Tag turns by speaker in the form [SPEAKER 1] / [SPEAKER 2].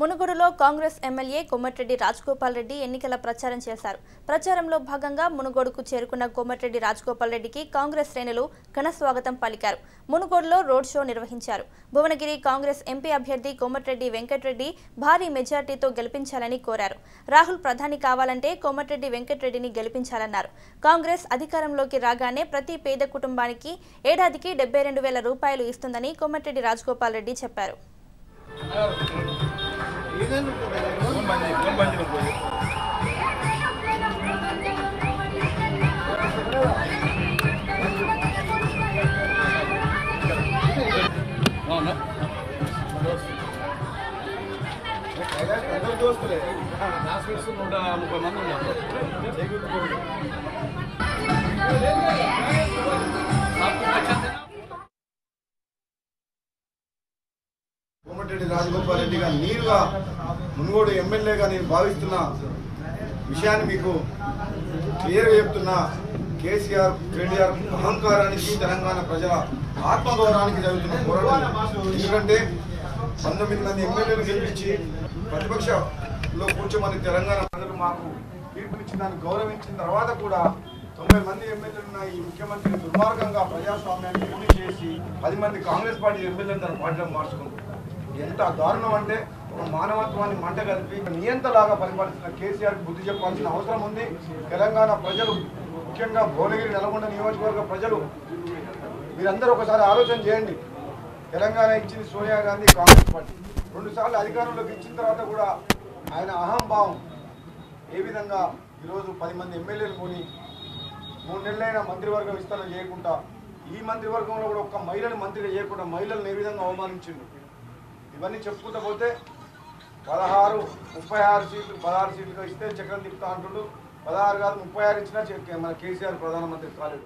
[SPEAKER 1] మునుగోడులో కాంగ్రెస్ ఎమ్మెల్యే కోమటిరెడ్డి రాజగోపాల్ రెడ్డి ఎన్నికల ప్రచారం చేశారు. ప్రచారంలో భాగంగా మునుగోడుకు చేరుకున్న కోమటిరెడ్డి రాజగోపాల్ రెడ్డికి కాంగ్రెస్ శ్రేణులు ఘన స్వాగతం పలికారు. మునుగోడులో రోడ్ షో నిర్వహించారు. భువనగిరి కాంగ్రెస్ ఎంపీ అభ్యర్థి కోమటిరెడ్డి వెంకటరెడ్డి భారీ మెజార్టీతో గెలిపించాలని కోరారు. రాహుల్ ప్రధాని కావాలంటే కోమటిరెడ్డి వెంకటరెడ్డిని గెలిపించాలన్నారు. కాంగ్రెస్ అధికారంలోకి రాగానే ప్రతి పేద కుటుంబానికి ఏడాదికి 72,000 రూపాయలు ఇస్తుందని కోమటిరెడ్డి రాజగోపాల్ రెడ్డి చెప్పారు.
[SPEAKER 2] కోమటిరెడ్డి రాజగోపాల్ రెడ్డిగా నేరుగా మునుగోడు ఎమ్మెల్యేగా నేను భావిస్తున్న విషయాన్ని మీకు క్లియర్గా చెప్తున్నా. కేసీఆర్ కేటీఆర్ అహంకారానికి తెలంగాణ ప్రజల ఆత్మగౌరవానికి జరుగుతున్న పోరాటం. ఎందుకంటే 19 మంది ఎమ్మెల్యేలు గెలిపించి ప్రతిపక్షంలో కూర్చోమని తెలంగాణ ప్రజలు మాకు తీర్పునిచ్చిన దాన్ని గౌరవించిన తర్వాత కూడా 90 మంది ఎమ్మెల్యేలున్న ఈ ముఖ్యమంత్రి దుర్మార్గంగా ప్రజాస్వామ్యాన్ని పూర్తి చేసి 10 మంది కాంగ్రెస్ పార్టీ ఎమ్మెల్యేలు తన పార్టీలో మార్చుకుంటారు. ఎంత దారుణం అంటే ఒక మానవత్వాన్ని మంట కలిపి నియంతలాగా పరిపాలిస్తున్న కేసీఆర్కి బుద్ధి చెప్పాల్సిన అవసరం ఉంది. తెలంగాణ ప్రజలు, ముఖ్యంగా భువనగిరి నల్గొండ నియోజకవర్గ ప్రజలు, మీరందరూ ఒకసారి ఆలోచన చేయండి. తెలంగాణ ఇచ్చింది సోనియా గాంధీ కాంగ్రెస్ పార్టీ. 2 సార్లు అధికారంలోకి ఇచ్చిన తర్వాత కూడా ఆయన అహంభావం ఏ విధంగా ఈరోజు 10 మంది ఎమ్మెల్యేలు కొని 3 నెలలైన మంత్రివర్గం విస్తరణ చేయకుండా, ఈ మంత్రివర్గంలో కూడా ఒక్క మహిళని మంత్రిగా చేయకుండా మహిళలను ఏ విధంగా అవమానించిండు. ఇవన్నీ చెప్పుకుంటూ పోతే 36 సీట్లు ఇస్తే చక్రం తిప్పుతా అంటుండు. 16 కాదు 36 ఇచ్చినా మన కేసీఆర్ ప్రధానమంత్రి కాలేడు.